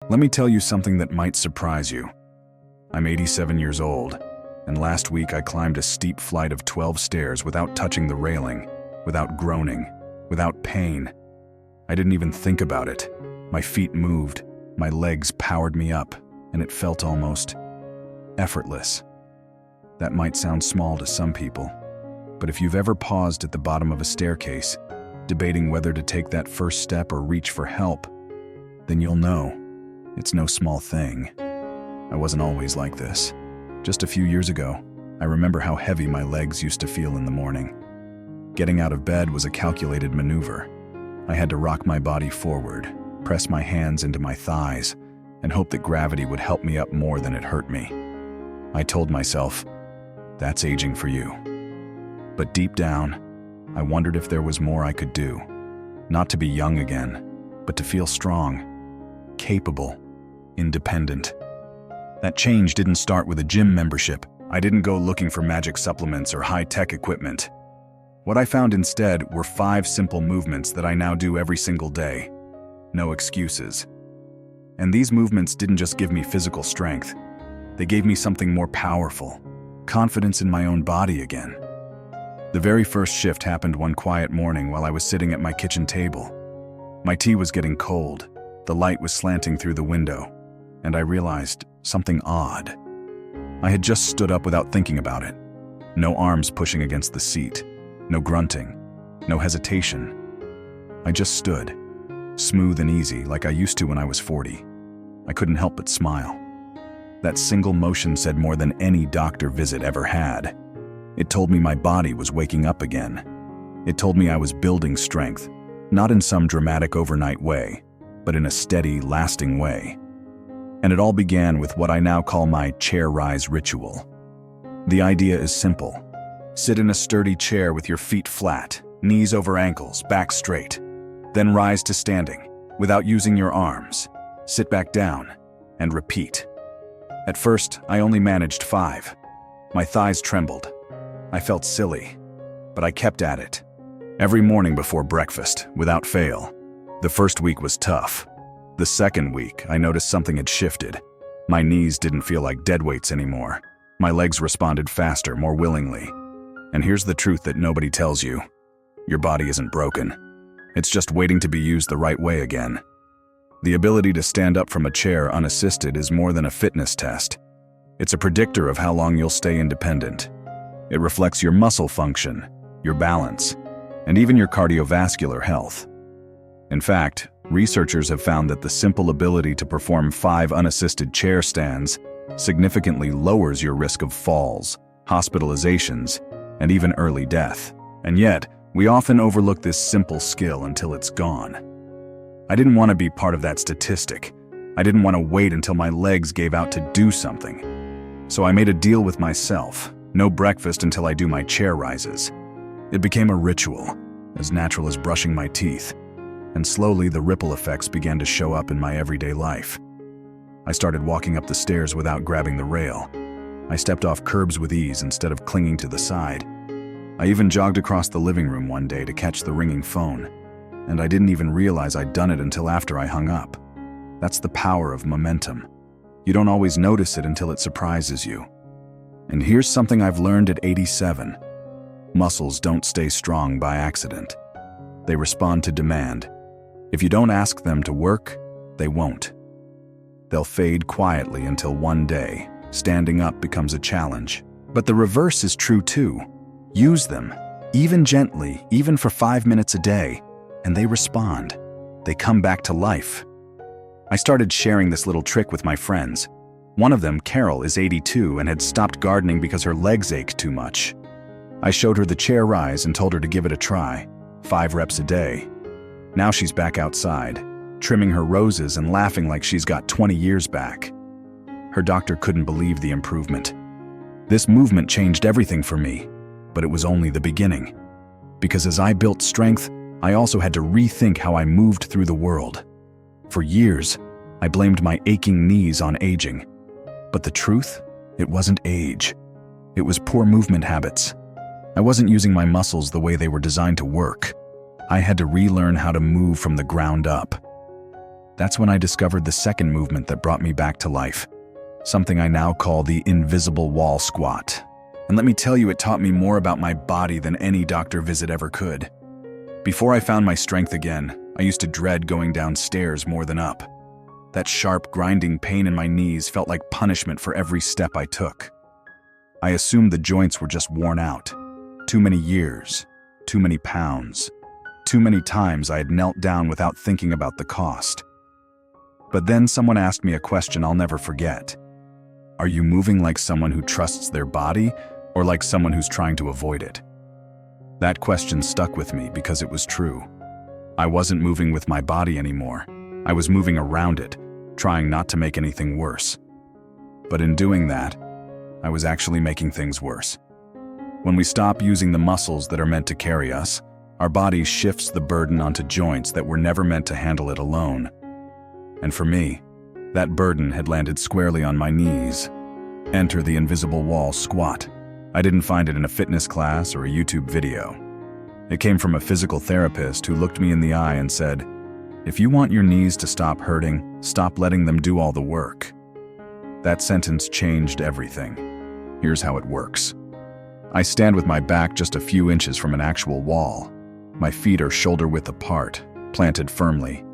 Let me tell you something that might surprise you. I'm 87 years old, and last week I climbed a steep flight of 12 stairs without touching the railing, without groaning, without pain. I didn't even think about it. My feet moved, my legs powered me up, and it felt almost effortless. That might sound small to some people, but if you've ever paused at the bottom of a staircase, debating whether to take that first step or reach for help, then you'll know it's no small thing. I wasn't always like this. Just a few years ago, I remember how heavy my legs used to feel in the morning. Getting out of bed was a calculated maneuver. I had to rock my body forward, press my hands into my thighs, and hope that gravity would help me up more than it hurt me. I told myself, that's aging for you. But deep down, I wondered if there was more I could do. Not to be young again, but to feel strong, capable, independent. That change didn't start with a gym membership. I didn't go looking for magic supplements or high-tech equipment. What I found instead were 5 simple movements that I now do every single day. No excuses. And these movements didn't just give me physical strength. They gave me something more powerful, confidence in my own body again. The very first shift happened one quiet morning while I was sitting at my kitchen table. My tea was getting cold, the light was slanting through the window, and I realized something odd. I had just stood up without thinking about it. No arms pushing against the seat, no grunting, no hesitation. I just stood, smooth and easy like I used to when I was 40. I couldn't help but smile. That single motion said more than any doctor visit ever had. It told me my body was waking up again. It told me I was building strength, not in some dramatic overnight way, but in a steady, lasting way. And it all began with what I now call my chair rise ritual. The idea is simple. Sit in a sturdy chair with your feet flat, knees over ankles, back straight. Then rise to standing, without using your arms. Sit back down, and repeat. At first, I only managed 5. My thighs trembled. I felt silly, but I kept at it. Every morning before breakfast, without fail. The first week was tough. The second week, I noticed something had shifted. My knees didn't feel like deadweights anymore. My legs responded faster, more willingly. And here's the truth that nobody tells you. Your body isn't broken. It's just waiting to be used the right way again. The ability to stand up from a chair unassisted is more than a fitness test. It's a predictor of how long you'll stay independent. It reflects your muscle function, your balance, and even your cardiovascular health. In fact, researchers have found that the simple ability to perform 5 unassisted chair stands significantly lowers your risk of falls, hospitalizations, and even early death. And yet, we often overlook this simple skill until it's gone. I didn't want to be part of that statistic. I didn't want to wait until my legs gave out to do something. So I made a deal with myself. No breakfast until I do my chair rises. It became a ritual, as natural as brushing my teeth. And slowly the ripple effects began to show up in my everyday life. I started walking up the stairs without grabbing the rail. I stepped off curbs with ease instead of clinging to the side. I even jogged across the living room one day to catch the ringing phone. And I didn't even realize I'd done it until after I hung up. That's the power of momentum. You don't always notice it until it surprises you. And here's something I've learned at 87. Muscles don't stay strong by accident. They respond to demand. If you don't ask them to work, they won't. They'll fade quietly until one day, standing up becomes a challenge. But the reverse is true too. Use them, even gently, even for 5 minutes a day, and they respond. They come back to life. I started sharing this little trick with my friends. One of them, Carol, is 82 and had stopped gardening because her legs ached too much. I showed her the chair rise and told her to give it a try, 5 reps a day. Now she's back outside, trimming her roses and laughing like she's got 20 years back. Her doctor couldn't believe the improvement. This movement changed everything for me, but it was only the beginning. Because as I built strength, I also had to rethink how I moved through the world. For years, I blamed my aching knees on aging. But the truth? It wasn't age. It was poor movement habits. I wasn't using my muscles the way they were designed to work. I had to relearn how to move from the ground up. That's when I discovered the second movement that brought me back to life, something I now call the invisible wall squat. And let me tell you, it taught me more about my body than any doctor visit ever could. Before I found my strength again, I used to dread going downstairs more than up. That sharp, grinding pain in my knees felt like punishment for every step I took. I assumed the joints were just worn out. Too many years, too many pounds, too many times I had knelt down without thinking about the cost. But then someone asked me a question I'll never forget. Are you moving like someone who trusts their body, or like someone who's trying to avoid it? That question stuck with me because it was true. I wasn't moving with my body anymore. I was moving around it, trying not to make anything worse. But in doing that, I was actually making things worse. When we stop using the muscles that are meant to carry us, our body shifts the burden onto joints that were never meant to handle it alone. And for me, that burden had landed squarely on my knees. Enter the invisible wall squat. I didn't find it in a fitness class or a YouTube video. It came from a physical therapist who looked me in the eye and said, "If you want your knees to stop hurting, stop letting them do all the work." That sentence changed everything. Here's how it works. I stand with my back just a few inches from an actual wall. My feet are shoulder-width apart, planted firmly.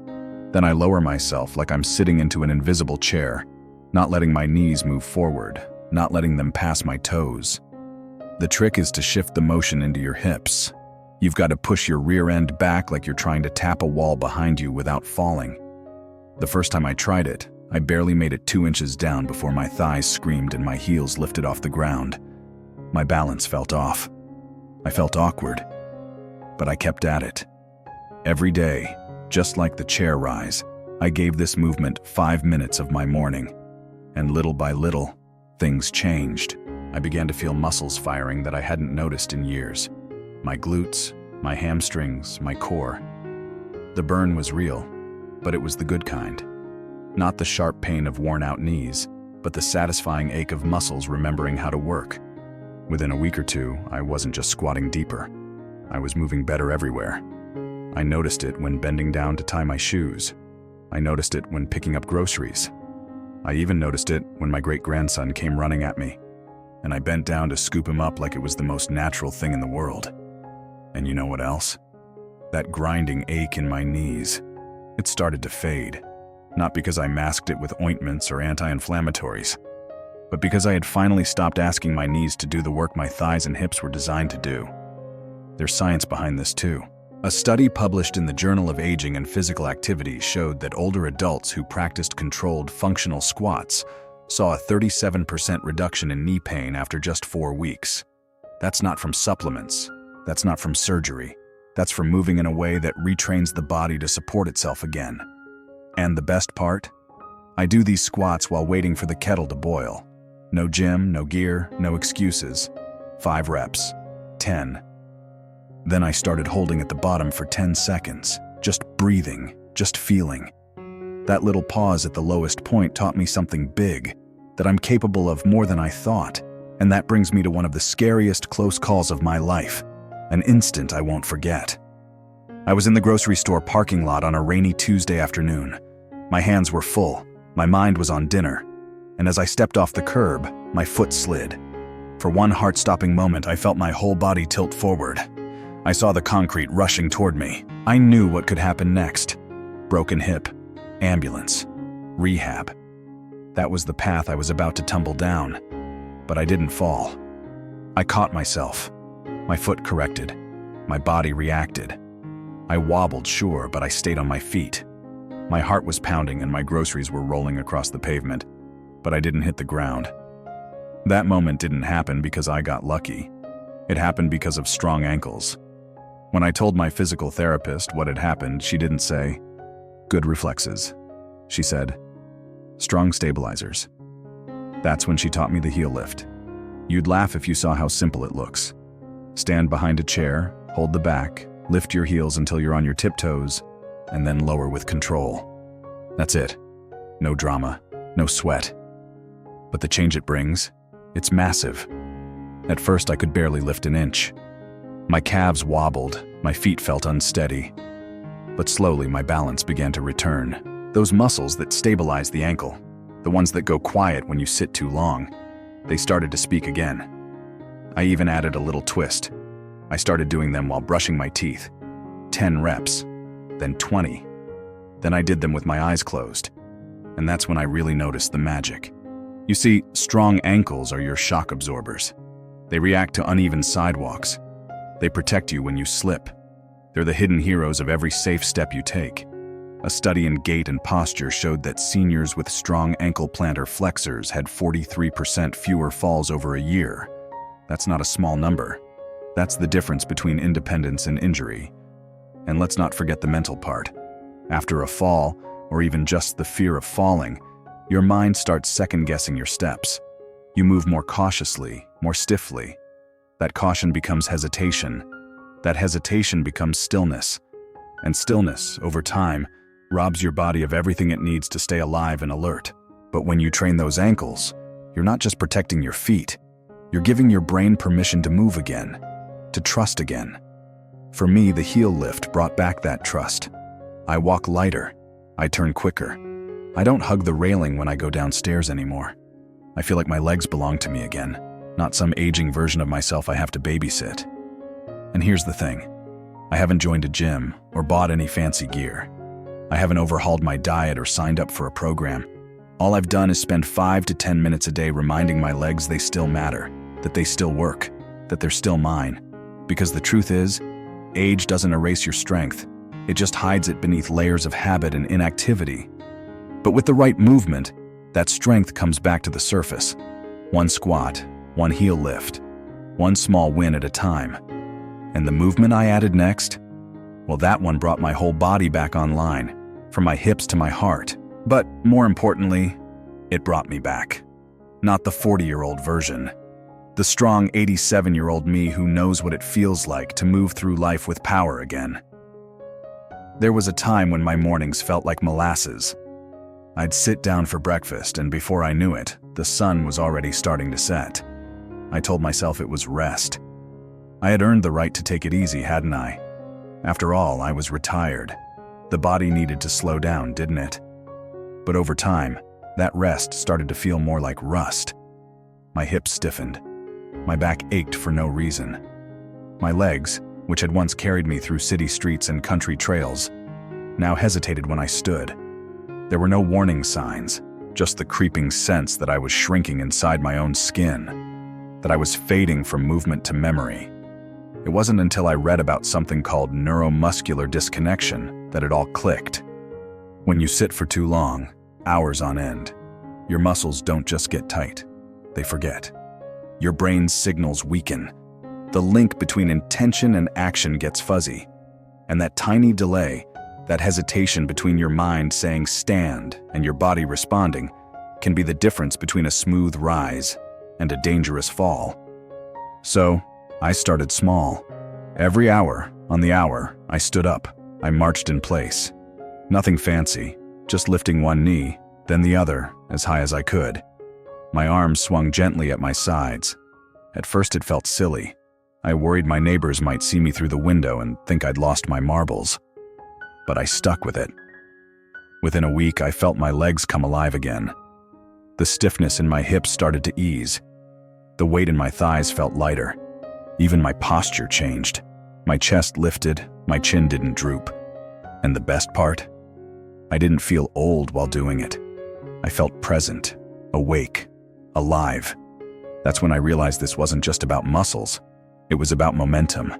Then I lower myself like I'm sitting into an invisible chair, not letting my knees move forward, not letting them pass my toes. The trick is to shift the motion into your hips. You've got to push your rear end back like you're trying to tap a wall behind you without falling. The first time I tried it, I barely made it 2 inches down before my thighs screamed and my heels lifted off the ground. My balance felt off. I felt awkward, but I kept at it. Every day, just like the chair rise, I gave this movement 5 minutes of my morning. And little by little, things changed. I began to feel muscles firing that I hadn't noticed in years. My glutes, my hamstrings, my core. The burn was real, but it was the good kind. Not the sharp pain of worn-out knees, but the satisfying ache of muscles remembering how to work. Within a week or two, I wasn't just squatting deeper. I was moving better everywhere. I noticed it when bending down to tie my shoes. I noticed it when picking up groceries. I even noticed it when my great-grandson came running at me, and I bent down to scoop him up like it was the most natural thing in the world. And you know what else? That grinding ache in my knees. It started to fade, not because I masked it with ointments or anti-inflammatories, but because I had finally stopped asking my knees to do the work my thighs and hips were designed to do. There's science behind this too. A study published in the Journal of Aging and Physical Activity showed that older adults who practiced controlled functional squats saw a 37% reduction in knee pain after just 4 weeks. That's not from supplements. That's not from surgery. That's from moving in a way that retrains the body to support itself again. And the best part? I do these squats while waiting for the kettle to boil. No gym, no gear, no excuses. 5 reps. 10. Then I started holding at the bottom for 10 seconds, just breathing, just feeling. That little pause at the lowest point taught me something big, that I'm capable of more than I thought, and that brings me to one of the scariest close calls of my life, an instant I won't forget. I was in the grocery store parking lot on a rainy Tuesday afternoon. My hands were full, my mind was on dinner, and as I stepped off the curb, my foot slid. For one heart-stopping moment, I felt my whole body tilt forward. I saw the concrete rushing toward me. I knew what could happen next. Broken hip, ambulance, rehab. That was the path I was about to tumble down. But I didn't fall. I caught myself. My foot corrected. My body reacted. I wobbled, sure, but I stayed on my feet. My heart was pounding and my groceries were rolling across the pavement, but I didn't hit the ground. That moment didn't happen because I got lucky. It happened because of strong ankles. When I told my physical therapist what had happened, she didn't say, "Good reflexes." She said, "Strong stabilizers." That's when she taught me the heel lift. You'd laugh if you saw how simple it looks. Stand behind a chair, hold the back, lift your heels until you're on your tiptoes, and then lower with control. That's it. No drama, no sweat. But the change it brings, it's massive. At first, I could barely lift an inch. My calves wobbled, my feet felt unsteady. But slowly, my balance began to return. Those muscles that stabilize the ankle, the ones that go quiet when you sit too long, they started to speak again. I even added a little twist. I started doing them while brushing my teeth. 10 reps, then 20. Then I did them with my eyes closed. And that's when I really noticed the magic. You see, strong ankles are your shock absorbers. They react to uneven sidewalks. They protect you when you slip. They're the hidden heroes of every safe step you take. A study in gait and posture showed that seniors with strong ankle plantar flexors had 43% fewer falls over a year. That's not a small number. That's the difference between independence and injury. And let's not forget the mental part. After a fall, or even just the fear of falling, your mind starts second-guessing your steps. You move more cautiously, more stiffly. That caution becomes hesitation. That hesitation becomes stillness. And stillness, over time, robs your body of everything it needs to stay alive and alert. But when you train those ankles, you're not just protecting your feet. You're giving your brain permission to move again, to trust again. For me, the heel lift brought back that trust. I walk lighter. I turn quicker. I don't hug the railing when I go downstairs anymore. I feel like my legs belong to me again, not some aging version of myself I have to babysit. And here's the thing. I haven't joined a gym or bought any fancy gear. I haven't overhauled my diet or signed up for a program. All I've done is spend 5 to 10 minutes a day reminding my legs they still matter, that they still work, that they're still mine. Because the truth is, age doesn't erase your strength. It just hides it beneath layers of habit and inactivity. But with the right movement, that strength comes back to the surface. One squat, one heel lift, one small win at a time. And the movement I added next? Well, that one brought my whole body back online, from my hips to my heart. But more importantly, it brought me back. Not the 40-year-old version. The strong 87-year-old me who knows what it feels like to move through life with power again. There was a time when my mornings felt like molasses. I'd sit down for breakfast, and before I knew it, the sun was already starting to set. I told myself it was rest. I had earned the right to take it easy, hadn't I? After all, I was retired. The body needed to slow down, didn't it? But over time, that rest started to feel more like rust. My hips stiffened. My back ached for no reason. My legs, which had once carried me through city streets and country trails, now hesitated when I stood. There were no warning signs, just the creeping sense that I was shrinking inside my own skin, that I was fading from movement to memory. It wasn't until I read about something called neuromuscular disconnection that it all clicked. When you sit for too long, hours on end, your muscles don't just get tight, they forget. Your brain's signals weaken. The link between intention and action gets fuzzy. And that tiny delay, that hesitation between your mind saying stand and your body responding, can be the difference between a smooth rise and a dangerous fall. So, I started small. Every hour, on the hour, I stood up. I marched in place. Nothing fancy, just lifting one knee, then the other, as high as I could. My arms swung gently at my sides. At first it felt silly. I worried my neighbors might see me through the window and think I'd lost my marbles. But I stuck with it. Within a week, I felt my legs come alive again. The stiffness in my hips started to ease. The weight in my thighs felt lighter. Even my posture changed. My chest lifted, my chin didn't droop. And the best part? I didn't feel old while doing it. I felt present, awake, alive. That's when I realized this wasn't just about muscles. It was about momentum.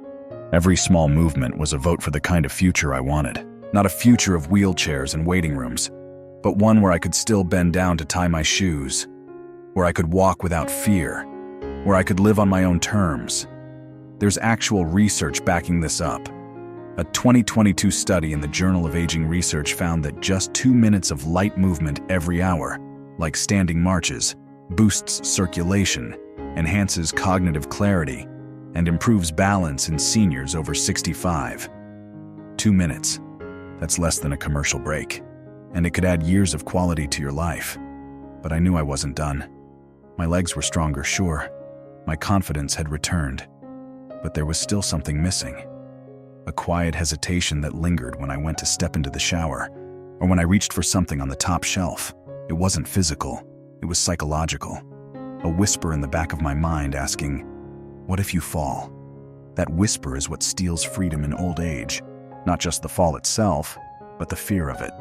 Every small movement was a vote for the kind of future I wanted. Not a future of wheelchairs and waiting rooms, but one where I could still bend down to tie my shoes, where I could walk without fear, where I could live on my own terms. There's actual research backing this up. A 2022 study in the Journal of Aging Research found that just 2 minutes of light movement every hour, like standing marches, boosts circulation, enhances cognitive clarity, and improves balance in seniors over 65. 2 minutes. That's less than a commercial break, and it could add years of quality to your life. But I knew I wasn't done. My legs were stronger, sure. My confidence had returned. But there was still something missing. A quiet hesitation that lingered when I went to step into the shower, or when I reached for something on the top shelf. It wasn't physical, it was psychological. A whisper in the back of my mind asking, "What if you fall?" That whisper is what steals freedom in old age, not just the fall itself, but the fear of it.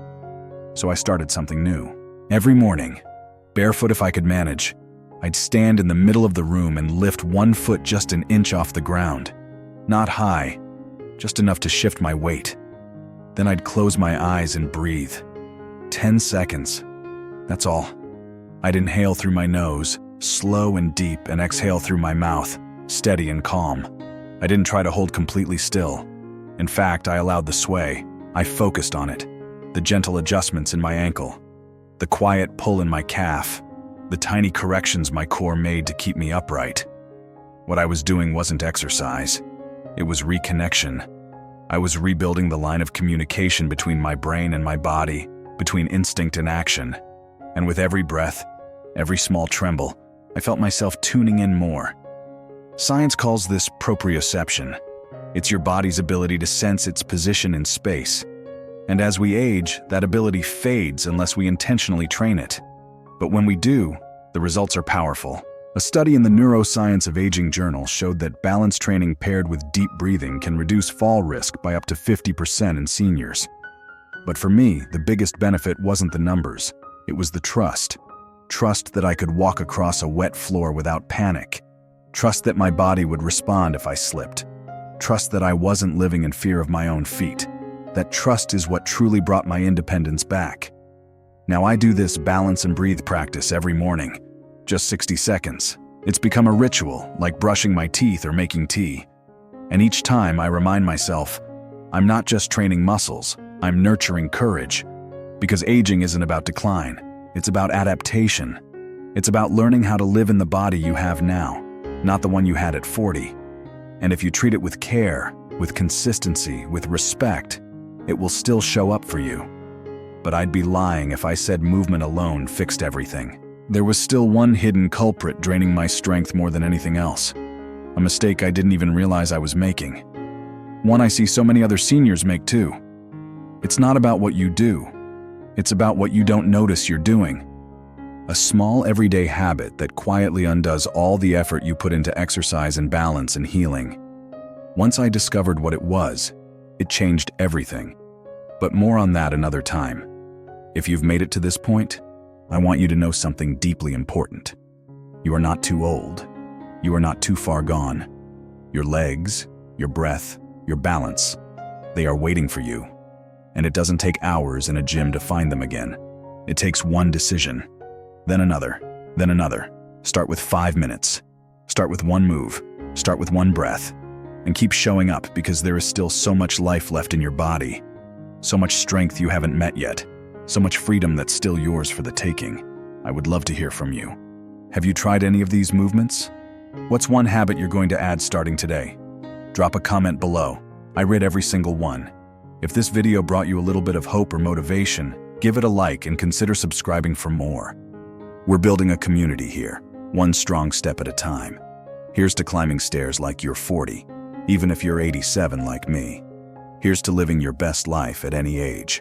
So I started something new. Every morning, barefoot if I could manage, I'd stand in the middle of the room and lift one foot just an inch off the ground. Not high, just enough to shift my weight. Then I'd close my eyes and breathe. 10 seconds. That's all. I'd inhale through my nose, slow and deep, and exhale through my mouth, steady and calm. I didn't try to hold completely still. In fact, I allowed the sway. I focused on it. The gentle adjustments in my ankle, the quiet pull in my calf, the tiny corrections my core made to keep me upright. What I was doing wasn't exercise. It was reconnection. I was rebuilding the line of communication between my brain and my body, between instinct and action. And with every breath, every small tremble, I felt myself tuning in more. Science calls this proprioception. It's your body's ability to sense its position in space. And as we age, that ability fades unless we intentionally train it. But when we do, the results are powerful. A study in the Neuroscience of Aging journal showed that balance training paired with deep breathing can reduce fall risk by up to 50% in seniors. But for me, the biggest benefit wasn't the numbers. It was the trust. Trust that I could walk across a wet floor without panic. Trust that my body would respond if I slipped. Trust that I wasn't living in fear of my own feet. That trust is what truly brought my independence back. Now I do this balance and breathe practice every morning. Just 60 seconds. It's become a ritual, like brushing my teeth or making tea. And each time I remind myself, I'm not just training muscles, I'm nurturing courage. Because aging isn't about decline, it's about adaptation. It's about learning how to live in the body you have now, not the one you had at 40. And if you treat it with care, with consistency, with respect, it will still show up for you. But I'd be lying if I said movement alone fixed everything. There was still one hidden culprit draining my strength more than anything else. A mistake I didn't even realize I was making. One I see so many other seniors make too. It's not about what you do. It's about what you don't notice you're doing. A small everyday habit that quietly undoes all the effort you put into exercise and balance and healing. Once I discovered what it was, it changed everything. But more on that another time. If you've made it to this point, I want you to know something deeply important. You are not too old. You are not too far gone. Your legs, your breath, your balance, they are waiting for you. And it doesn't take hours in a gym to find them again. It takes one decision, then another, then another. Start with 5 minutes. Start with one move. Start with one breath. And keep showing up because there is still so much life left in your body. So much strength you haven't met yet. So much freedom that's still yours for the taking. I would love to hear from you. Have you tried any of these movements? What's one habit you're going to add starting today? Drop a comment below. I read every single one. If this video brought you a little bit of hope or motivation, give it a like and consider subscribing for more. We're building a community here, one strong step at a time. Here's to climbing stairs like you're 40, even if you're 87 like me. Here's to living your best life at any age.